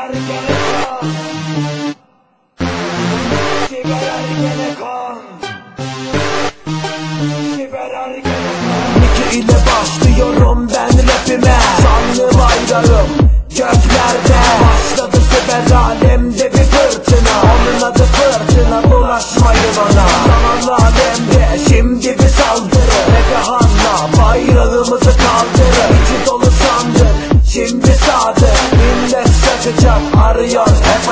Ergenekon, Siber Ergenekon, Siber Ergenekon. Niki ile başlıyorum ben rapime, şanlı bayrağım göklerde. Başladı siber alemde bir fırtına, onun adı fırtına, bulaşmayın ona. Sanal alemde şimdi bir saldırı, Rebehan'la bayrağımızı kaldırır. İçi dolu sandık şimdi sadık, millet şaşacak arıyor hep